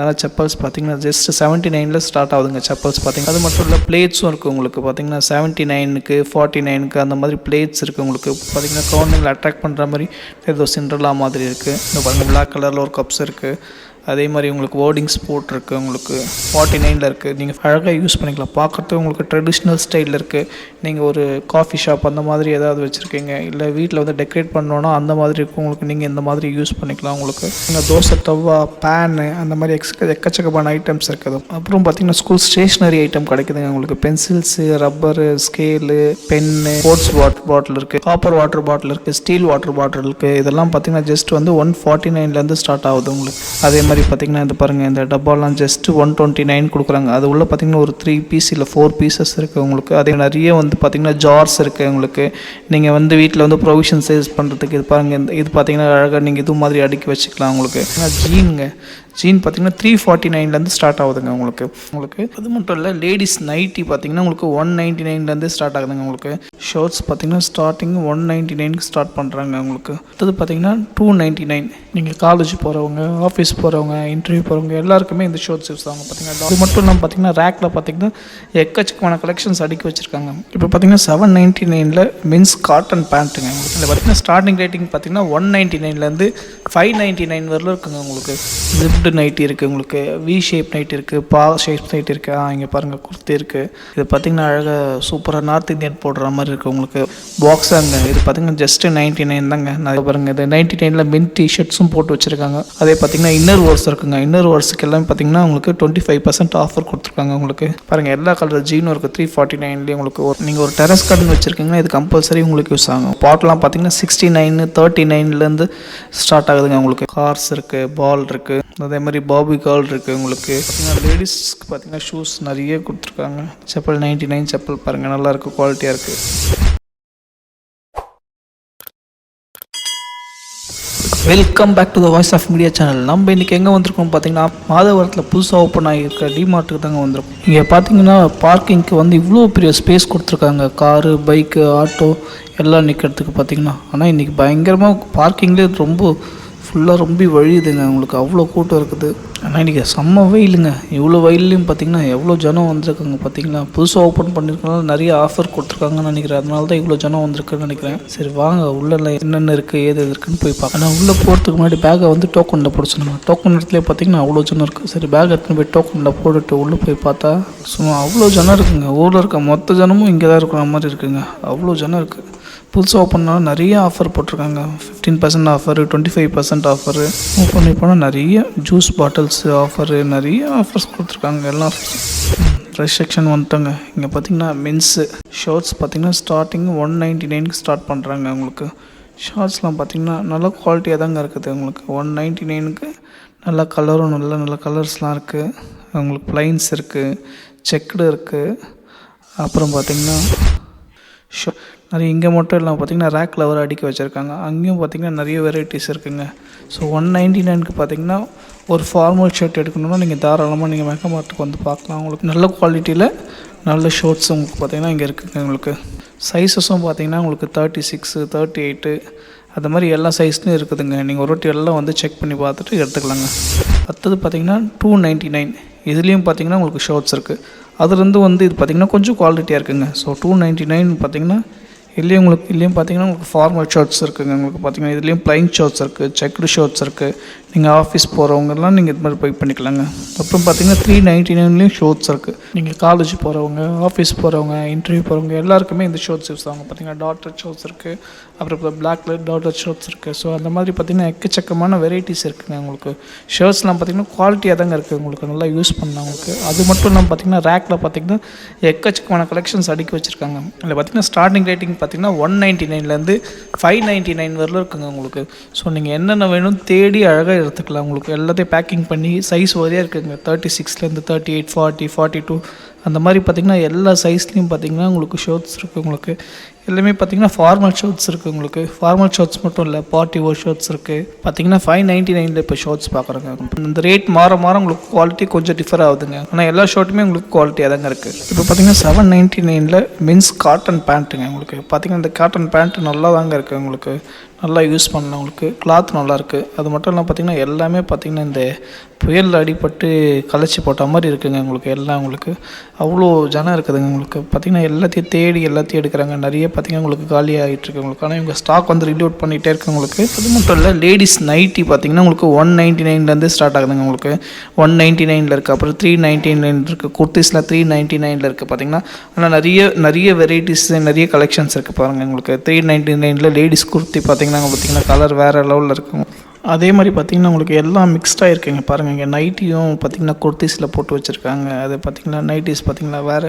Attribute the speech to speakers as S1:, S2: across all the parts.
S1: அதனால் செப்பல்ஸ் பார்த்தீங்கன்னா just 79 start ஆகுதுங்க செப்பல்ஸ் பார்த்தீங்கன்னா. அது மட்டும் இல்லை பிளேட்ஸும் இருக்குது உங்களுக்கு பார்த்தீங்கன்னா 79க்கு 49க்கு அந்த மாதிரி பிளேட்ஸ் இருக்குது உங்களுக்கு பார்த்தீங்கன்னா. குழந்தைங்களை அட்ராக்ட் பண்ணுற மாதிரி ஏதோ சிண்ட்ரலா மாதிரி இருக்குது. இந்த பாருங்கள் பிளாக் கலரில் ஒரு கப்ஸ் இருக்குது. அதே மாதிரி உங்களுக்கு வேர்டிங்ஸ் போட்டிருக்கு. உங்களுக்கு 49 இருக்குது. நீங்கள் அழகாக யூஸ் பண்ணிக்கலாம். பார்க்குறதுக்கு உங்களுக்கு ட்ரெடிஷ்னல் ஸ்டைலில் இருக்குது. நீங்கள் ஒரு காஃபி ஷாப் அந்த மாதிரி ஏதாவது வச்சுருக்கீங்க, இல்லை வீட்டில் வந்து டெக்கரேட் பண்ணோன்னா அந்த மாதிரி இருக்கும் உங்களுக்கு. நீங்கள் இந்த மாதிரி யூஸ் பண்ணிக்கலாம். உங்களுக்கு நீங்கள் தோசை தவா பேனு அந்த மாதிரி எக்கச்சக்கமான ஐட்டம்ஸ் இருக்குது. அப்புறம் பார்த்தீங்கன்னா ஸ்கூல் ஸ்டேஷ்னரி ஐட்டம் கிடைக்குதுங்க உங்களுக்கு. Pencils, rubber, scale, pen, sports bottle இருக்குது, காப்பர் வாட்டர் பாட்டில் இருக்குது, ஸ்டீல் வாட்டர் பாட்டில் இருக்குது. இதெல்லாம் பார்த்தீங்கன்னா ஜஸ்ட் வந்து 149 ஸ்டார்ட் ஆகுது உங்களுக்கு. அதே மாதிரி பார்த்தீங்கன்னா இந்த பாருங்கள், இந்த டப்பாலாம் ஜஸ்ட் 129 கொடுக்குறாங்க. அது உள்ள பார்த்தீங்கன்னா ஒரு 3 பீஸ் இல்லை 4 பீசஸ் இருக்குது உங்களுக்கு. அதே நிறைய வந்து பார்த்தீங்கன்னா ஜார்ஸ் இருக்குது உங்களுக்கு. நீங்கள் வந்து வீட்டில் வந்து ப்ரொவிஷன் சேல்ஸ் பண்ணுறதுக்கு இது பாருங்கள். இது பார்த்தீங்கன்னா அழகாக நீங்கள் இது மாதிரி அடுக்கி வச்சுக்கலாம் உங்களுக்கு. ஜீன் பார்த்தீங்கன்னா 349 ஸ்டார்ட் ஆகுதுங்க உங்களுக்கு. அது மட்டும் இல்லை லேடிஸ் நைட்டி பார்த்தீங்கன்னா உங்களுக்கு 199 ஸ்டார்ட் ஆகுதுங்க உங்களுக்கு. ஷர்ட்ஸ் பார்த்தீங்கன்னா ஸ்டார்டிங் 199 ஸ்டார்ட் பண்ணுறாங்க உங்களுக்கு. அடுத்தது பார்த்தீங்கன்னா 299. நீங்கள் காலேஜ் போகிறவங்க, ஆஃபீஸ் போகிறவங்க, இன்டர்வியூ போகிறவங்க எல்லாருக்குமே இந்த ஷர்ட்ஸ் யூஸ் ஆகும் பார்த்தீங்கன்னா. அது மட்டும் இல்லாமல் பார்த்தீங்கன்னா ரேக்கில் பார்த்தீங்கன்னா எக்கச்சக்கமான கலெக்ஷன்ஸ் அடுக்கி வச்சுருக்காங்க. இப்போ பார்த்தீங்கன்னா 799 மென்ஸ் காட்டன் பேண்ட்டுங்க உங்களுக்கு. இதில் பார்த்தீங்கன்னா ஸ்டார்டிங் ரேட்டிங் பார்த்தீங்கன்னா 199 599 வரலும் இருக்குங்க உங்களுக்கு. ஜிப்டு நைட்டி இருக்குது உங்களுக்கு, வி ஷேப் நைட்டி இருக்குது, ஷேப் நைட்டி இருக்குது. இங்கே பாருங்கள் குர்த்தி இருக்குது. இது பார்த்திங்கன்னா அழகாக சூப்பராக நார்த் இந்தியன் போடுற மாதிரி இருக்குது உங்களுக்கு. பாக்ஸாங்க இது பார்த்திங்கன்னா ஜஸ்ட்டு 99 தாங்க. நிறைய பாருங்கள் இது 99 மென் டிஷர்ட்ஸும் போட்டு வச்சுருக்காங்க. அதே பார்த்திங்கன்னா இன்னர் வேர்ஸ் இருக்குங்க. இன்னர் வேர்ஸுக்கு எல்லாம் பார்த்திங்கன்னா உங்களுக்கு 25% ஆஃபர் கொடுத்துருக்காங்க உங்களுக்கு. பாருங்கள் எல்லா கலர் ஜீனும் இருக்குது 349 உங்களுக்கு. நீங்கள் ஒரு டெரஸ் கார்டன் வச்சுருக்கீங்கன்னா இது கம்பல்சரி உங்களுக்கு யூஸ் ஆகும். பாட்லாம் பார்த்திங்கன்னா 69 39 ஸ்டார்ட் ஆகுதுங்க உங்களுக்கு. கார்ஸ் இருக்குது, பால் இருக்குது, அதே மாதிரி பாபி கால் இருக்குது உங்களுக்கு. பார்த்தீங்கன்னா லேடிஸ்க்கு பார்த்தீங்கன்னா ஷூஸ் நிறைய கொடுத்துருக்காங்க. செப்பல் 99 செப்பல் பாருங்கள் நல்லாயிருக்கு, குவாலிட்டியாக இருக்குது. Welcome back to the voice of media channel. நம்ம இன்றைக்கி எங்கே வந்திருக்கோம் பார்த்தீங்கன்னா மாதவரத்தில் புதுசாக ஓப்பன் ஆகியிருக்க டிமார்ட்டுக்கு தாங்க வந்திருக்கோம். இங்கே பார்த்தீங்கன்னா பார்க்கிங்க்கு வந்து இவ்வளோ பெரிய ஸ்பேஸ் கொடுத்துருக்காங்க. காரு, பைக்கு, ஆட்டோ எல்லாம் நிற்கிறதுக்கு பார்த்தீங்கன்னா. ஆனால் இன்றைக்கி பயங்கரமாக பார்க்கிங்லேயே ரொம்ப வழியுதுங்க உங்களுக்கு. அவ்வளோ கூட்டம் இருக்குது. ஆனால் இன்றைக்கி செம்ம வெயிலுங்க. இவ்வளோ வெயிலையும் பார்த்திங்கன்னா எவ்வளோ ஜனம் வந்திருக்காங்க பார்த்தீங்களா. புதுசாக ஓப்பன் பண்ணியிருக்கனால நிறைய ஆஃபர் கொடுத்துருக்காங்கன்னு நினைக்கிறேன். அதனால தான் இவ்வளோ ஜனம் வந்திருக்குன்னு நினைக்கிறேன். சரி வாங்க உள்ளே என்னென்ன இருக்குது ஏது இருக்குன்னு போய் பார்க்க. ஆனால் உள்ளே போகிறதுக்கு முன்னாடி பேக்கை வந்து டோக்கனில் போட்டுச்சுனாங்க. டோக்கன் இடத்துல பார்த்திங்கன்னா அவ்வளோ ஜனம் இருக்குது. சரி பேக் எடுத்துன்னு போய் டோக்கனில் போட்டுட்டு உள்ளே போய் பார்த்தா சும்மா அவ்வளோ ஜனம் இருக்குங்க. ஊரில் இருக்க மொத்த ஜனமும் இங்கே தான் இருக்கிற மாதிரி இருக்குங்க. அவ்வளோ ஜனம் இருக்குது. புதுசாக ஓப்பன்னால நிறைய ஆஃபர் போட்டிருக்காங்க. 15% ஆஃபரு, 25% ஆஃபரு. ஓப்பன் பண்ணி போனால் நிறைய ஜூஸ் பாட்டில்ஸ் ஆஃபரு, நிறைய ஆஃபர்ஸ் கொடுத்துருக்காங்க. எல்லாம் ட்ரெஸ் செக்ஷன் வந்துட்டாங்க. இங்கே பார்த்தீங்கன்னா மென்ஸு ஷர்ட்ஸ் பார்த்தீங்கன்னா ஸ்டார்டிங் 199 ஸ்டார்ட் பண்ணுறாங்க உங்களுக்கு. ஷார்ட்ஸ்லாம் பார்த்தீங்கன்னா நல்ல குவாலிட்டியாக தாங்க இருக்குது உங்களுக்கு. 199 நல்ல கலரும் நல்ல கலர்ஸ்லாம் இருக்குது உங்களுக்கு. ப்ளைன்ஸ் இருக்குது, செக்குடு இருக்குது. அப்புறம் பார்த்திங்கன்னா நிறைய இங்கே மட்டும் இல்லாமல் பார்த்திங்கன்னா ரேக்கில் வர அடுக்கி வச்சுருக்காங்க. அங்கேயும் பார்த்திங்கன்னா நிறைய வெரைட்டிஸ் இருக்குங்க. ஸோ 199 பார்த்திங்கன்னா ஒரு ஃபார்மல் ஷர்ட் எடுக்கணுன்னா நீங்கள் தாராளமாக நீங்கள் மெகா மார்ட்டுக்கு வந்து பார்க்கலாம். உங்களுக்கு நல்ல குவாலிட்டியில் நல்ல ஷர்ட்ஸ் உங்களுக்கு பார்த்திங்கன்னா இங்கே இருக்குங்க உங்களுக்கு. சைஸஸும் பார்த்திங்கன்னா உங்களுக்கு 36, 38 அது மாதிரி எல்லா சைஸ்லையும் இருக்குதுங்க. நீங்கள் ஒரு வாட்டி எல்லாம் வந்து செக் பண்ணி பார்த்துட்டு எடுத்துக்கலாங்க. அடுத்தது பார்த்திங்கன்னா 299 இதுலேயும் பார்த்திங்கன்னா உங்களுக்கு ஷர்ட்ஸ் இருக்குது. அதுலேருந்து வந்து இது பார்த்திங்கன்னா கொஞ்சம் குவாலிட்டியாக இருக்குங்க. ஸோ 299 பார்த்திங்கன்னா இல்லையும் பார்த்தீங்கன்னா உங்களுக்கு ஃபார்மல் ஷர்ட்ஸ் இருக்குதுங்க உங்களுக்கு. பார்த்தீங்கன்னா இதுலேயும் ப்ளைன் ஷர்ட்ஸ் இருக்குது, செக்குடு ஷர்ட்ஸ் இருக்குது. நீங்கள் ஆஃபீஸ் போகிறவங்கலாம் நீங்கள் இது மாதிரி போய் பண்ணிக்கலாங்க. அப்புறம் பார்த்தீங்கன்னா 399 ஷர்ட்ஸ் இருக்குது. நீங்கள் காலேஜ் போகிறவங்க, ஆஃபீஸ் போகிறவங்க, இன்டர்வியூ போகிறவங்க எல்லாருக்குமே இந்த ஷர்ட்ஸ் யூஸ் ஆகும். பார்த்தீங்கன்னா டாட்டர் ஷர்ட்ஸ் இருக்குது, அப்புறம் இப்போ பிளாக் கலர் டாட்டர் ஷர்ட்ஸ் இருக்குது. ஸோ அந்த மாதிரி பார்த்திங்கன்னா எக்கச்சக்கமான வெரைட்டிஸ் இருக்குதுங்க உங்களுக்கு. ஷர்ட்ஸ்லாம் பார்த்திங்கன்னா குவாலிட்டியாக தாங்க இருக்குது உங்களுக்கு. நல்லா யூஸ் பண்ணலாம் உங்களுக்கு. அது மட்டும் இல்லாமல் பார்த்திங்கன்னா ரேக்கில் பார்த்திங்கன்னா எக்கச்சக்கமான கலெக்ஷன்ஸ் அடுக்கி வச்சுருக்காங்க. அதில் பார்த்திங்கன்னா ஸ்டார்டிங் ரேட்டிங் பார்த்திங்கன்னா 199 599 வரலும் இருக்குங்க உங்களுக்கு. ஸோ நீங்கள் என்னென்ன வேணும் தேடி அழகாக எடுத்துக்கலாம் உங்களுக்கு. எல்லாத்தையும் பேக்கிங் பண்ணி சைஸ் வரையாக இருக்குதுங்க. 36 38 40 42 அந்த மாதிரி பார்த்திங்கன்னா எல்லா சைஸ்லேயும் பார்த்திங்கன்னா உங்களுக்கு ஷர்ட்ஸ் இருக்குது உங்களுக்கு. எல்லாமே பார்த்திங்கன்னா ஃபார்மல் ஷர்ட்ஸ் இருக்குது உங்களுக்கு. ஃபார்மல் ஷர்ட்ஸ் மட்டும் இல்லை, பார்ட்டி வேர் ஷர்ட்ஸ் இருக்குது. பார்த்திங்கன்னா 599 இப்போ ஷர்ட்ஸ் பார்க்குறாங்க. இந்த ரேட் மாற உங்களுக்கு குவாலிட்டி கொஞ்சம் டிஃபர் ஆகுதுங்க. ஆனால் எல்லா ஷர்ட்டுமே உங்களுக்கு குவாலிட்டியாக தாங்க இருக்குது. இப்போ பார்த்திங்கன்னா 799 மென்ஸ் காட்டன் பேண்ட்டுங்க உங்களுக்கு. பார்த்திங்கன்னா இந்த காட்டன் பேண்ட் நல்லா தாங்க இருக்குது உங்களுக்கு. நல்லா யூஸ் பண்ணலாம். உங்களுக்கு கிளாத் நல்லாயிருக்கு. அது மட்டும் இல்லாமல் பார்த்திங்கன்னா எல்லாமே பார்த்திங்கன்னா இந்த புயலில் அடிபட்டு கலைச்சி போட்ட மாதிரி இருக்குதுங்க. உங்களுக்கு எல்லாம் உங்களுக்கு அவ்வளோ ஜனம் இருக்குதுங்க. உங்களுக்கு பார்த்திங்கன்னா எல்லாத்தையும் தேடி எல்லாத்தையும் எடுக்கிறாங்க. நிறைய பார்த்திங்கன்னா உங்களுக்கு காலி ஆகிட்டுருக்கு உங்களுக்கு. ஆனால் இவங்க ஸ்டாக் வந்து ரிலோட் பண்ணிகிட்டே இருக்கு உங்களுக்கு. அது மட்டும் இல்லை லேடிஸ் நைட்டி பார்த்திங்கன்னா உங்களுக்கு 199 ஸ்டார்ட் ஆகுதுங்க. உங்களுக்கு 199 இருக்குது. அப்புறம் 399 இருக்குது. குர்த்திஸில் 399 இருக்குது பார்த்திங்கன்னா. ஆனால் நிறைய வெரைட்டிஸ் நிறைய கலெக்ஷன்ஸ் இருக்குது பாருங்கள். உங்களுக்கு 399 லேடிஸ் குர்த்தி பார்த்திங்கன்னா கலர் வேறு லெவலில் இருக்கும். அதே மாதிரி பார்த்திங்கன்னா உங்களுக்கு எல்லாம் மிக்ஸ்டாக இருக்குங்க பாருங்கள். இங்கே நைட்டியும் பார்த்திங்கன்னா குர்த்திஸில் போட்டு வச்சுருக்காங்க. அது பார்த்திங்கன்னா நைட்டிஸ் பார்த்திங்கன்னா வேறு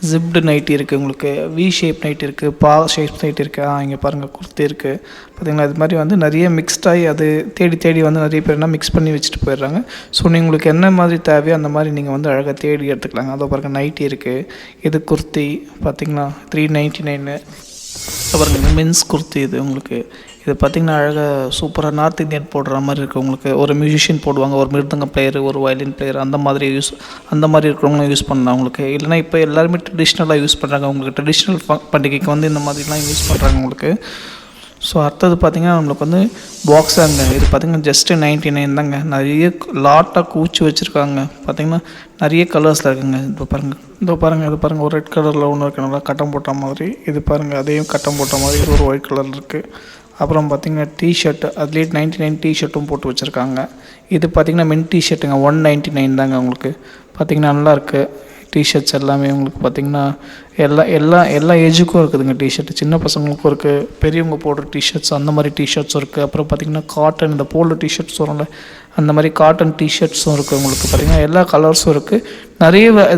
S1: ஜிப்டு நைட்டி இருக்குது. உங்களுக்கு வி ஷேப் நைட்டி இருக்குது, பா ஷேப் நைட்டி இருக்குது. இங்கே பாருங்கள் குர்த்தி இருக்குது பார்த்திங்கன்னா. அது மாதிரி வந்து நிறைய மிக்ஸ்டாகி அது தேடி வந்து நிறைய பேர் என்ன மிக்ஸ் பண்ணி வச்சுட்டு போயிடுறாங்க. ஸோ உங்களுக்கு என்ன மாதிரி தேவையோ அந்த மாதிரி நீங்கள் வந்து அழகாக தேடி எடுத்துக்கலாங்க. அதை பாருங்கள் நைட்டி இருக்குது. இது குர்த்தி பார்த்திங்கன்னா 399. பாருங்கள் மென்ஸ் குர்த்தி இது உங்களுக்கு. இது பார்த்திங்கன்னா அழகாக சூப்பராக நார்த் இந்தியன் போடுற மாதிரி இருக்குது. உங்களுக்கு ஒரு மியூசிஷியன் போடுவாங்க, ஒரு மிருதங்க பிளேயர், ஒரு வயலின் பிளேயர், அந்த மாதிரி இருக்கிறவங்களும் யூஸ் பண்ணலாம் உங்களுக்கு. இல்லைனா இப்போ எல்லாருமே ட்ரெடிஷ்னலாக யூஸ் பண்ணுறாங்க. உங்களுக்கு ட்ரெடிஷ்னல் பண்டிகைக்கு வந்து இந்த மாதிரிலாம் யூஸ் பண்ணுறாங்க உங்களுக்கு. ஸோ அடுத்தது பார்த்திங்கன்னா நம்மளுக்கு வந்து பாக்ஸாங்க. இது பார்த்திங்கன்னா ஜஸ்ட்டு 99 தாங்க. நிறைய லாட்டாக கூச்சி வச்சுருக்காங்க பார்த்திங்கன்னா. நிறைய கலர்ஸில் இருக்குங்க. இது பாருங்கள் ஒரு ரெட் கலரில் ஒன்று இருக்குது நல்லா கட்டம் போட்ட மாதிரி. இது பாருங்கள் அதையும் கட்டம் போட்ட மாதிரி. இது ஒரு ஒயிட் கலரில் இருக்குது. அப்புறம் பார்த்திங்கன்னா டிஷர்ட் அதுலேயே 99 டிஷர்ட்டும் போட்டு வச்சுருக்காங்க. இது பார்த்திங்கன்னா மென் டிஷர்ட்டுங்க 199 தாங்க உங்களுக்கு. பார்த்திங்கன்னா நல்லாயிருக்கு. டிஷர்ட்ஸ் எல்லாமே உங்களுக்கு பார்த்திங்கன்னா எல்லா ஏஜுக்கும் இருக்குதுங்க. டிஷர்ட் சின்ன பசங்களுக்கும் இருக்குது, பெரியவங்க போடுற டிஷர்ட்ஸ் அந்த மாதிரி டிஷர்ட்ஸும் இருக்குது. அப்புறம் பார்த்திங்கன்னா காட்டன் இந்த போல்டு டிஷர்ட்ஸ் வரும்ல அந்த மாதிரி காட்டன் டிஷர்ட்ஸும் இருக்குது உங்களுக்கு. பார்த்திங்கன்னா எல்லா கலர்ஸும் இருக்குது.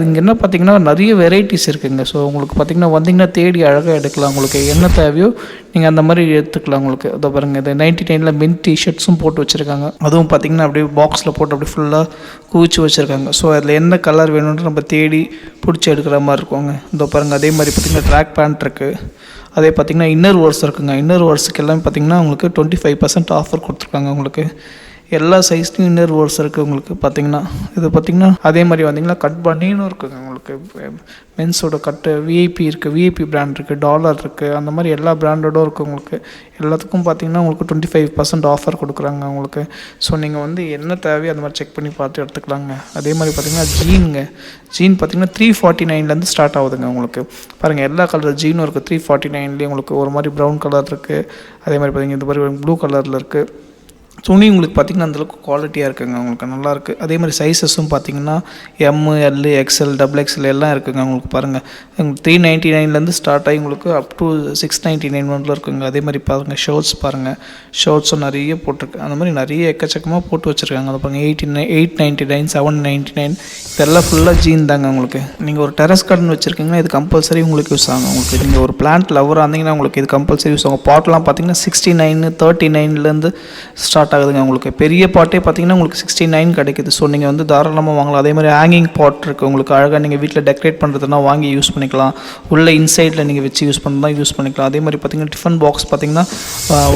S1: இங்கே என்ன பார்த்திங்கன்னா நிறைய வெரைட்டிஸ் இருக்குதுங்க. ஸோ உங்களுக்கு பார்த்திங்கன்னா வந்திங்கன்னா தேடி அழகாக எடுக்கலாம். உங்களுக்கு என்ன தேவையோ நீங்கள் அந்த மாதிரி எடுத்துக்கலாம் உங்களுக்கு. அதை பாருங்கள் இது 99 மென் டிஷர்ட்ஸும் போட்டு வச்சுருக்காங்க. அதுவும் பார்த்திங்கன்னா அப்படியே பாக்ஸில் போட்டு அப்படியே ஃபுல்லாக குவிச்சு வச்சுருக்காங்க. ஸோ அதில் என்ன கலர் வேணும்னு நம்ம தேடி பிடிச்சி எடுக்கிற மாதிரி இருக்குங்க. இதோ பாருங்கள் அதே மாதிரி பார்த்திங்கன்னா ட்ராக் பேண்ட் இருக்குது. அதே பார்த்திங்கன்னா இன்னர் வேர்ஸ் இருக்குங்க. இன்னர் வேர்ஸுக்கு எல்லாமே பார்த்திங்கன்னா உங்களுக்கு 25% ஆஃபர் கொடுத்துருக்காங்க உங்களுக்கு. எல்லா சைஸ்லையும் இன்னர் வேர்ஸ் இருக்குது உங்களுக்கு. பார்த்திங்கன்னா இது பார்த்திங்கன்னா அதே மாதிரி வந்திங்கன்னா கட் பனியனும் இருக்குதுங்க உங்களுக்கு. மென்ஸோட கட்டு விஐபி இருக்குது, விஐபி பிராண்ட் இருக்குது, டாலர் இருக்குது, அந்த மாதிரி எல்லா பிராண்டடும் இருக்குது உங்களுக்கு. எல்லாத்துக்கும் பார்த்திங்கன்னா உங்களுக்கு 25% ஆஃபர் கொடுக்குறாங்க உங்களுக்கு. ஸோ நீங்கள் வந்து என்ன தேவையோ அந்த மாதிரி செக் பண்ணி பார்த்து எடுத்துக்கலாங்க. அதே மாதிரி பார்த்திங்கன்னா ஜீன் பார்த்திங்கன்னா 349 ஸ்டார்ட் ஆகுதுங்க உங்களுக்கு. பாருங்கள் எல்லா கலர் ஜீனும் இருக்குது. 349 உங்களுக்கு ஒரு மாதிரி ப்ரௌன் கலர் இருக்குது. அதே மாதிரி பார்த்திங்கன்னா இந்த மாதிரி ப்ளூ கலரில் இருக்குது. துணி உங்களுக்கு பார்த்திங்கன்னா அந்தளவுக்கு குவாலிட்டியாக இருக்குங்க உங்களுக்கு. நல்லாயிருக்கு. அதே மாதிரி சைஸஸும் பார்த்திங்கன்னா எம், எல், எக்ஸ்எல், XXL எல்லாம் இருக்குதுங்க உங்களுக்கு. பாருங்கள் 399 ஸ்டார்ட் ஆகி உங்களுக்கு அப் டு 699 இருக்குங்க. அதே மாதிரி பாருங்கள் ஷர்ட்ஸ் பாருங்கள். ஷர்ட்ஸும் நிறைய போட்டிருக்கு. அந்த மாதிரி நிறைய எக்கச்சக்கமாக போட்டு வச்சுருக்காங்க. அதை பாருங்கள் 899, 799 இதெல்லாம் ஃபுல்லாக ஜீன் தாங்க உங்களுக்கு. நீங்கள் ஒரு டெரஸ் கார்டன் வச்சுருக்கீங்கன்னா இது கம்பல்சரி உங்களுக்கு யூஸ் ஆகும் உங்களுக்கு. நீங்கள் ஒரு பிளான்ட் லவராக இருந்தீங்கன்னா உங்களுக்கு இது கம்பல்சரி யூஸ் ஆகும். பாட்லாம் பார்த்திங்கன்னா 69, 39 ஸ்டார்ட் ஆகுதுங்க உங்களுக்கு. பெரிய பாட்டே பார்த்திங்கன்னா உங்களுக்கு 69 கிடைக்குது. ஸோ நீங்கள் வந்து தாராளமாக வாங்கலாம். அதே மாதிரி ஹேங்கிங் பாட் இருக்குது உங்களுக்கு. அழகாக நீங்கள் வீட்டில் டெக்கரேட் பண்ணுறதுனா வாங்கி யூஸ் பண்ணிக்கலாம். உள்ளே இன்சைடில் நீங்கள் வச்சு யூஸ் பண்ணுறதா யூஸ் பண்ணிக்கலாம். அதே மாதிரி பார்த்திங்கன்னா டிஃபன் பாக்ஸ் பார்த்திங்கன்னா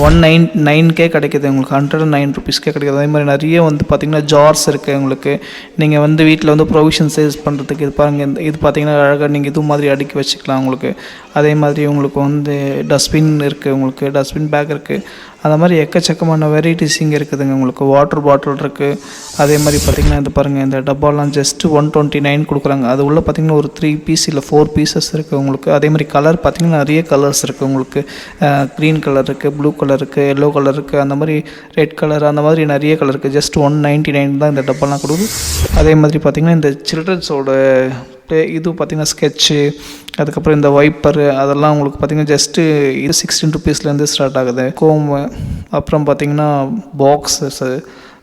S1: 199 கிடைக்குது உங்களுக்கு. 109 rupeesக்கே கிடைக்குது. அதே மாதிரி நிறைய வந்து பார்த்திங்கன்னா ஜார்ஸ் இருக்குது உங்களுக்கு. நீங்கள் வந்து வீட்டில் வந்து ப்ரொவிஷன் சேல்ஸ் பண்ணுறதுக்கு இது பாருங்கள். இது பார்த்திங்கன்னா அழகாக நீங்கள் இது மாதிரி அடுக்கி வச்சுக்கலாம் உங்களுக்கு. அதே மாதிரி உங்களுக்கு வந்து டஸ்ட்பின் இருக்குது உங்களுக்கு. டஸ்ட்பின் பேக் இருக்குது. அந்த மாதிரி எக்கச்சக்கமான வெரைட்டிஸ் இங்கே இருக்குதுங்க உங்களுக்கு. வாட்டர் பாட்டில் இருக்குது. அதே மாதிரி பார்த்திங்கன்னா இது பாருங்கள் இந்த டப்பாலாம் ஜஸ்ட்டு 129 கொடுக்குறாங்க. அது உள்ளே பார்த்திங்கன்னா ஒரு 3 பீஸ் இல்லை 4 பீசஸ் இருக்குது உங்களுக்கு. அதே மாதிரி கலர் பார்த்திங்கன்னா நிறைய கலர்ஸ் இருக்குது உங்களுக்கு. க்ரீன் கலர் இருக்குது, ப்ளூ கலர் இருக்குது, எல்லோ கலர் இருக்குது, அந்த மாதிரி ரெட் கலர், அந்த மாதிரி நிறைய கலர் இருக்குது. ஜஸ்ட் 199 தான் இந்த டப்பாலாம் கொடுக்குது. அதே மாதிரி பார்த்திங்கன்னா இந்த சில்ட்ரன்ஸோட இது பார்த்திங்கன்னா ஸ்கெட்சு, அதுக்கப்புறம் இந்த வைப்பரு அதெல்லாம் உங்களுக்கு பார்த்திங்கன்னா ஜஸ்ட்டு இது 16 rupeesலேருந்து ஸ்டார்ட் ஆகுது. கோம்பு, அப்புறம் பார்த்திங்கன்னா பாக்ஸஸ்ஸு,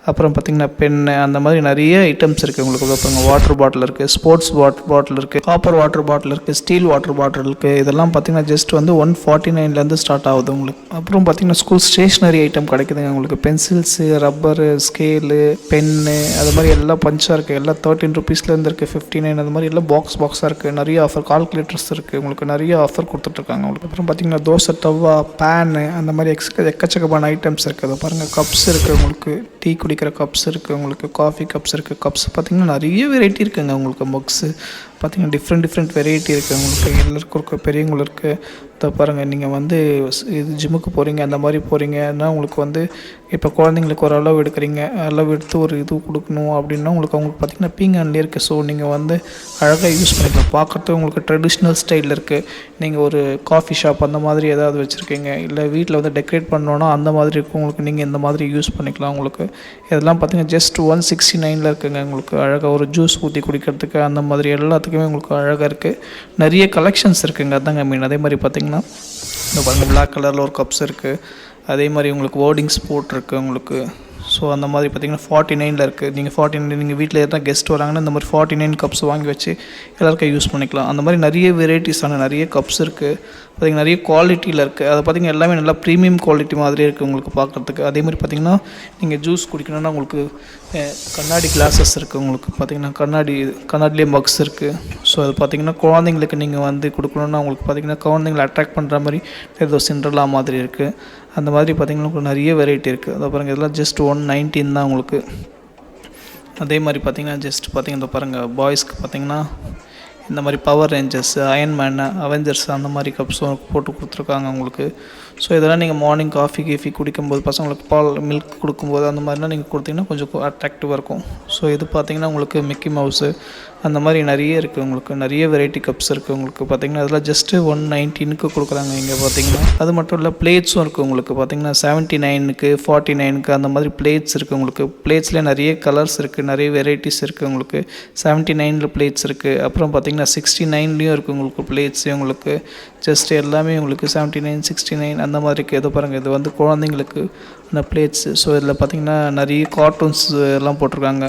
S1: அப்புறம் பார்த்திங்கன்னா பென்னு, அந்த மாதிரி நிறைய ஐட்டம்ஸ் இருக்குது உங்களுக்கு. அப்புறம் வாட்டர் பாட்டில் இருக்குது, ஸ்போர்ட்ஸ் வாட்டர் பாட்டில் இருக்குது, காப்பர் வாட்டர் பாட்டில் இருக்குது, ஸ்டீல் வாட்டர் பாட்டில் இருக்குது. இதெல்லாம் பார்த்திங்கன்னா ஜஸ்ட் வந்து 149 ஸ்டார்ட் ஆகுது உங்களுக்கு. அப்புறம் பார்த்திங்கன்னா ஸ்கூல் ஸ்டேஷ்னரி ஐட்டம் கிடைக்குதுங்க உங்களுக்கு. பென்சில்ஸு, ரப்பரு, ஸ்கேலு, பென்னு, அது மாதிரி எல்லாம் பஞ்சாக இருக்குது. எல்லாம் 13 rupeesலேருந்து இருக்குது, 59 அந்த மாதிரி எல்லாம் பாக்ஸாக இருக்குது. நிறைய ஆஃபர், கால்குலேட்டர்ஸ் இருக்குது உங்களுக்கு. நிறைய ஆஃபர் கொடுத்துட்ருக்காங்க உங்களுக்கு. அப்புறம் பார்த்திங்கன்னா தோசை தவா, பேனு, அந்த மாதிரி எக்கச்சக்கமான ஐட்டம்ஸ் இருக்குது. அதை பாருங்கள் கப்ஸ் இருக்குது உங்களுக்கு. டீ குடிக்கிற கப்ஸ் இருக்குது உங்களுக்கு. காஃபி கப்ஸ் இருக்குது. கப்ஸ் பார்த்திங்கன்னா நிறைய வெரைட்டி இருக்குதுங்க உங்களுக்கு. மக்ஸு பார்த்திங்கன்னா டிஃப்ரெண்ட் வெரைட்டி இருக்குது உங்களுக்கு. எல்லாருக்கும் இருக்குது, பெரியவங்களுக்கு இருக்குது. இதை பாருங்கள், நீங்கள் வந்து இது ஜிம்முக்கு போகிறீங்க, அந்த மாதிரி போகிறீங்கன்னா உங்களுக்கு வந்து இப்போ குழந்தைங்களுக்கு ஒரு அளவு எடுக்கிறீங்க, அளவு எடுத்து ஒரு இது கொடுக்கணும் அப்படின்னா அவங்களுக்கு பார்த்திங்கன்னா பீங்கான்லேயே இருக்குது. ஸோ நீங்கள் வந்து அழகாக யூஸ் பண்ணிக்கலாம். பார்க்குறதுக்கு உங்களுக்கு ட்ரெடிஷ்னல் ஸ்டைலில் இருக்குது. நீங்கள் ஒரு காஃபி ஷாப் அந்த மாதிரி ஏதாவது வச்சுருக்கீங்க, இல்லை வீட்டில் வந்து டெக்கரேட் பண்ணோன்னா அந்த மாதிரி இருக்கும் உங்களுக்கு, நீங்கள் இந்த மாதிரி யூஸ் பண்ணிக்கலாம். உங்களுக்கு இதெல்லாம் பார்த்திங்கன்னா ஜஸ்ட் 169 இருக்குங்க. உங்களுக்கு அழகாக ஒரு ஜூஸ் ஊற்றி குடிக்கிறதுக்கு அந்த மாதிரி எல்லாத்துக்குமே உங்களுக்கு அழகாக இருக்குது. நிறைய கலெக்ஷன்ஸ் இருக்குங்க, அதாங்க மீன். அதே மாதிரி பார்த்திங்கன்னா இந்த பாருங்கள், பிளாக் கலரில் ஒரு கப்ஸ் இருக்குது. அதே மாதிரி உங்களுக்கு வேர்டிங்ஸ் போட்டிருக்கு உங்களுக்கு. ஸோ அந்த மாதிரி பார்த்திங்கன்னா 49 இருக்குது. நீங்கள் 49 நீங்கள் வீட்டில் எதாவது கெஸ்ட் வராங்கன்னா இந்த மாதிரி 49 கப்ஸ் வாங்கி வச்சு எல்லாருக்கும் யூஸ் பண்ணிக்கலாம். அந்த மாதிரி நிறைய வெரைட்டிஸான நிறைய கப்ஸ் இருக்குது. பார்த்திங்கன்னா நிறைய குவாலிட்டியில் இருக்குது. அதை பார்த்திங்கன்னா எல்லாமே நல்லா ப்ரீமியம் குவாலிட்டி மாதிரியே இருக்குது உங்களுக்கு பார்க்குறதுக்கு. அதே மாதிரி பார்த்திங்கன்னா நீங்கள் ஜூஸ் குடிக்கணுன்னா உங்களுக்கு கண்ணாடி கிளாஸஸ் இருக்குது. உங்களுக்கு பார்த்திங்கன்னா கண்ணாடிலேயே மக்ஸ் இருக்குது. ஸோ அது பார்த்திங்கன்னா குழந்தைங்களுக்கு நீங்கள் வந்து கொடுக்கணுன்னா உங்களுக்கு பார்த்திங்கன்னா குழந்தைங்களை அட்ராக்ட் பண்ணுற மாதிரி ஏதோ சிண்ட்ரலா மாதிரி இருக்குது. அந்த மாதிரி பார்த்திங்கன்னா உங்களுக்கு நிறைய வெரைட்டி இருக்குது. அதை பாருங்கள், இதெல்லாம் ஜஸ்ட் 119 தான் உங்களுக்கு. அதே மாதிரி பார்த்திங்கன்னா ஜஸ்ட் பார்த்திங்கன்னா இந்த பாருங்கள், பாய்ஸ்க்கு பார்த்திங்கன்னா இந்த மாதிரி பவர் ரேஞ்சர்ஸ், அயன்மேனு, அவெஞ்சர்ஸ் அந்த மாதிரி கப்ஸும் போட்டு கொடுத்துருக்காங்க உங்களுக்கு. ஸோ இதெல்லாம் நீங்கள் மார்னிங் காஃபி குடிக்கும்போது பசங்களுக்கு பால் மில்க் கொடுக்கும்போது அந்த மாதிரிலாம் நீங்கள் கொடுத்தீங்கன்னா கொஞ்சம் அட்ராக்டிவாக இருக்கும். ஸோ இது பார்த்திங்கன்னா உங்களுக்கு மிக்கி மவுஸு அந்த மாதிரி நிறைய இருக்குது. உங்களுக்கு நிறைய வெரைட்டி கப்ஸ் இருக்குது. உங்களுக்கு பார்த்திங்கன்னா அதெல்லாம் ஜஸ்ட்டு 119க்கு கொடுக்குறாங்க இங்கே பார்த்திங்கன்னா. அது மட்டும் இல்லை, பிளேட்ஸும் இருக்குது உங்களுக்கு. பார்த்திங்கன்னா 79க்கு 49க்கு அந்த மாதிரி பிளேட்ஸ் இருக்குது உங்களுக்கு. பிளேட்ஸ்லேயே நிறைய கலர்ஸ் இருக்குது, நிறைய வெரைட்டிஸ் இருக்குது உங்களுக்கு. 79 பிளேட்ஸ் இருக்குது. அப்புறம் பார்த்திங்கன்னா 69லேயும் இருக்குது உங்களுக்கு பிளேட்ஸு உங்களுக்கு. ஜஸ்ட் எல்லாமே உங்களுக்கு 79, 69 அந்த மாதிரி இருக்குது. எதோ பாருங்கள், இது வந்து குழந்தைங்களுக்கு அந்த பிளேட்ஸு. ஸோ இதில் பார்த்திங்கன்னா நிறைய கார்ட்டூன்ஸ் எல்லாம் போட்டிருக்காங்க.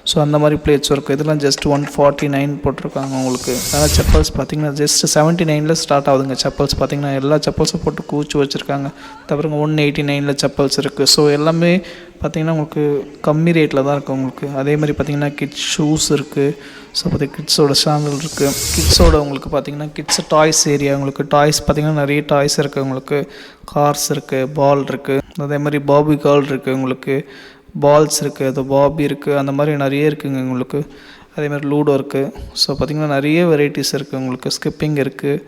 S1: ஸோ அந்த மாதிரி பிளேட்ஸ் இருக்குது. இதெல்லாம் ஜஸ்ட் 149 போட்டிருக்காங்க உங்களுக்கு. அதனால் செப்பல்ஸ் பார்த்திங்கன்னா ஜஸ்ட் 79ல் ஸ்டார்ட் ஆகுதுங்க. செப்பல்ஸ் பார்த்திங்கன்னா எல்லா செப்பல்ஸும் போட்டு கூச்சி வச்சுருக்காங்க. தவிர 189ல் செப்பல்ஸ் இருக்குது. ஸோ எல்லாமே பார்த்திங்கன்னா உங்களுக்கு கம்மி ரேட்டில் தான் இருக்குது உங்களுக்கு. அதே மாதிரி பார்த்திங்கன்னா கிட்ஸ் ஷூஸ் இருக்குது. ஸோ பார்த்திங்கன்னா கிட்ஸோட சாண்டல் இருக்குது. கிட்ஸோட உங்களுக்கு பார்த்திங்கன்னா கிட்ஸ் டாய்ஸ் ஏரியா உங்களுக்கு. டாய்ஸ் பார்த்திங்கன்னா நிறைய டாய்ஸ் இருக்குது உங்களுக்கு. கார்ஸ் இருக்குது, பால் இருக்குது. அதே மாதிரி பாபி கால் இருக்குது உங்களுக்கு. பால்ஸ் இருக்குது, அது பாபி இருக்குது. அந்த மாதிரி நிறைய இருக்குங்க உங்களுக்கு. அதே மாதிரி லூடோ இருக்குது. ஸோ பார்த்திங்கன்னா நிறைய வெரைட்டிஸ் இருக்குது உங்களுக்கு. ஸ்கிப்பிங் இருக்குது.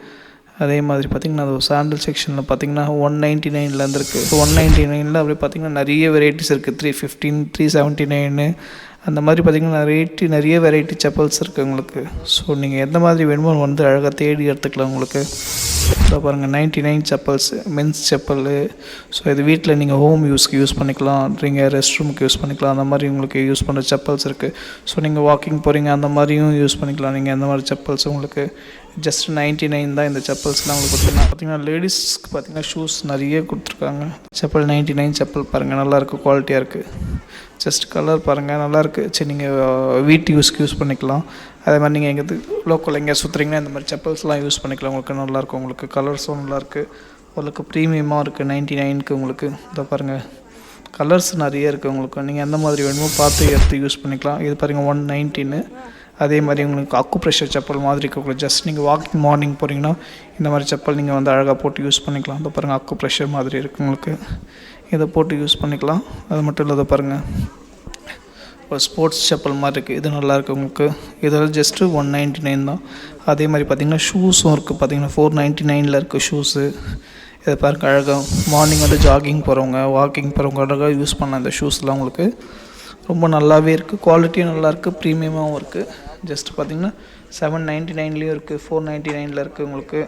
S1: அதே மாதிரி பார்த்திங்கன்னா அது சாண்டல் செக்ஷனில் பார்த்திங்கன்னா 199லேருந்து இருக்குது. ஸோ 199ல் அப்படி பார்த்திங்கன்னா நிறைய வெரைட்டிஸ் இருக்குது. 315, 379 அந்த மாதிரி பார்த்திங்கன்னா நிறைய வெரைட்டி செப்பல்ஸ் இருக்குது உங்களுக்கு. ஸோ நீங்கள் எந்த மாதிரி வேணுமோ வந்து அழகாக தேடி எடுத்துக்கலாம் உங்களுக்கு. ஸோ பாருங்கள், 99 செப்பல்ஸ், மென்ஸ் செப்பல். ஸோ இது வீட்டில் நீங்கள் ஹோம் யூஸ்க்கு யூஸ் பண்ணிக்கலாம், நீங்கள் ரெஸ்ட் ரூமுக்கு யூஸ் பண்ணிக்கலாம். அந்த மாதிரி உங்களுக்கு யூஸ் பண்ணுற செப்பல்ஸ் இருக்குது. ஸோ நீங்கள் வாக்கிங் போகிறீங்க அந்த மாதிரியும் யூஸ் பண்ணிக்கலாம் நீங்கள். அந்த மாதிரி செப்பல்ஸ் உங்களுக்கு ஜஸ்ட் 99 தான் இந்த செப்பல்ஸ்லாம் உங்களுக்கு. பார்த்திங்கன்னா லேடிஸ்க்கு பார்த்திங்கன்னா ஷூஸ் நிறைய கொடுத்துருக்காங்க. செப்பல் 99 செப்பல் பாருங்கள், நல்லாயிருக்கு, குவாலிட்டியாக இருக்குது. ஜஸ்ட் கலர் பாருங்கள், நல்லாயிருக்கு. சரி, நீங்கள் வீட்டு யூஸ்க்கு யூஸ் பண்ணிக்கலாம். அதே மாதிரி நீங்கள் எங்கே லோக்கல் எங்கேயா சுற்றுறீங்கன்னா இந்த மாதிரி செப்பல்ஸ்லாம் யூஸ் பண்ணிக்கலாம். உங்களுக்கு நல்லாயிருக்கும். உங்களுக்கு கலர்ஸும் நல்லாயிருக்கு, உங்களுக்கு ப்ரீமியமாக இருக்குது. 99க்கு உங்களுக்கு இதை பாருங்கள், கலர்ஸ் நிறைய இருக்குது உங்களுக்கு. நீங்கள் எந்த மாதிரி வேணுமோ பார்த்து எடுத்து யூஸ் பண்ணிக்கலாம். இது பாருங்கள் 119. அதே மாதிரி உங்களுக்கு அக்கு ப்ரெஷர் செப்பல் மாதிரி இருக்கக்கூடாது. ஜஸ்ட் நீங்கள் வாக்கிங் மார்னிங் போகிறீங்கன்னா இந்த மாதிரி செப்பல் நீங்கள் வந்து அழகாக போட்டு யூஸ் பண்ணிக்கலாம். அதை பாருங்கள், அக்கு ப்ரெஷர் மாதிரி இருக்குது உங்களுக்கு. இதை போட்டு யூஸ் பண்ணிக்கலாம். அது மட்டும் இல்லாத பாருங்கள், ஒரு ஸ்போர்ட்ஸ் செப்பல் மாதிரி இருக்குது. இது நல்லாயிருக்கு உங்களுக்கு. இதெல்லாம் ஜஸ்ட்டு 199 தான். அதே மாதிரி பார்த்திங்கன்னா ஷூஸும் இருக்குது. பார்த்திங்கன்னா 499ல் இருக்குது ஷூஸு. இதை பாருங்கள், அழகாக மார்னிங் வந்து ஜாகிங் போகிறவங்க, வாக்கிங் போகிறவங்க அழகாக யூஸ் பண்ண இந்த ஷூஸ்லாம் உங்களுக்கு ரொம்ப நல்லாவே இருக்குது. குவாலிட்டியும் நல்லாயிருக்கு, ப்ரீமியமாகவும் இருக்குது. ஜஸ்ட் பார்த்திங்கன்னா 799லேயும் இருக்குது, 499ல் இருக்குது உங்களுக்கு.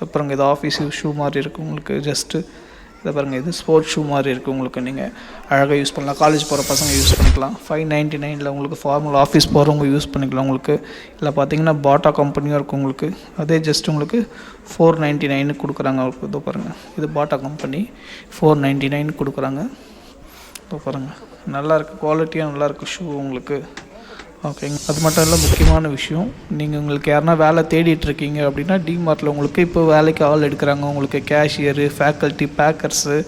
S1: அப்புறம் இது ஆஃபீஸ் ஷூ மாதிரி இருக்குது உங்களுக்கு. ஜஸ்ட்டு இதை பாருங்கள், இது ஸ்போர்ட்ஸ் ஷூ மாதிரி இருக்குது உங்களுக்கு. நீங்கள் அழகாக யூஸ் பண்ணலாம். காலேஜ் போகிற பசங்க யூஸ் பண்ணிக்கலாம். 599ல் உங்களுக்கு ஃபார்மல் ஆஃபீஸ் போகிறவங்க யூஸ் பண்ணிக்கலாம் உங்களுக்கு. இல்லை பார்த்திங்கன்னா பாட்டா கம்பெனியாக இருக்கும் உங்களுக்கு. அதே ஜஸ்ட் உங்களுக்கு 499 கொடுக்குறாங்க உங்களுக்கு. இதோ பாருங்கள், இது பாட்டா கம்பெனி 499 கொடுக்குறாங்க. இதோ பாருங்கள், நல்லாயிருக்கு, குவாலிட்டியாக நல்லாயிருக்கு ஷூ உங்களுக்கு. ஓகேங்க. அது மட்டும் இல்லை, முக்கியமான விஷயம், நீங்கள் உங்களுக்கு யாருனா வேலை தேடிட்டுருக்கீங்க அப்படின்னா டிமார்ட்டில் உங்களுக்கு இப்போ வேலைக்கு ஆள் எடுக்கிறாங்க. உங்களுக்கு cashier, faculty, bakers,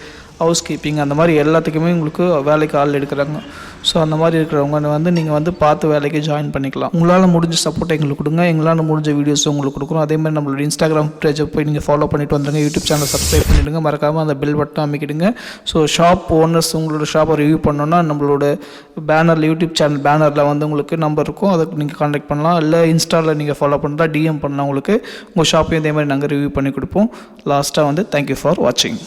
S1: house keeping அந்த மாதிரி எல்லாத்துக்குமே உங்களுக்கு வேலைக்கு ஆள் எடுக்கிறாங்க. ஸோ அந்த மாதிரி இருக்கிறவங்க வந்து நீங்கள் வந்து பார்த்து வேலைக்கு ஜாயின் பண்ணிக்கலாம். உங்களால் முடிஞ்ச சப்போர்ட் எங்களுக்கு கொடுங்க, எங்களால் முடிஞ்ச வீடியோஸும் உங்களுக்கு கொடுக்குறோம். அதே மாதிரி நம்மளோட இன்ஸ்டாகிராம் பேஜை போய் நீங்கள் ஃபாலோ பண்ணிட்டு வந்துடுங்க, யூடியூப் சேனல் சப்ஸ்கிரைப் பண்ணிவிடுங்க, மறக்காமல் அந்த பெல் பட்டன் அமைக்கிடுங்க. ஸோ ஷாப் ஓனர்ஸ் உங்களோட ஷாப்பை ரிவ்யூ பண்ணோன்னா நம்மளோட பேனரில், யூடியூப் சேனல் பேனரில் வந்து உங்களுக்கு நம்பர் இருக்கும், அதுக்கு நீங்கள் கான்டாக்ட் பண்ணலாம். இல்லை இன்ஸ்டாவில் நீங்கள் ஃபாலோ பண்ணுறா டிஎம் பண்ணலாம், உங்களுக்கு உங்கள் ஷாப்பையும் இதே மாதிரி நாங்கள் ரிவ்யூ பண்ணி கொடுப்போம். லாஸ்ட்டாக வந்து தேங்க்யூ ஃபார் வாட்சிங்.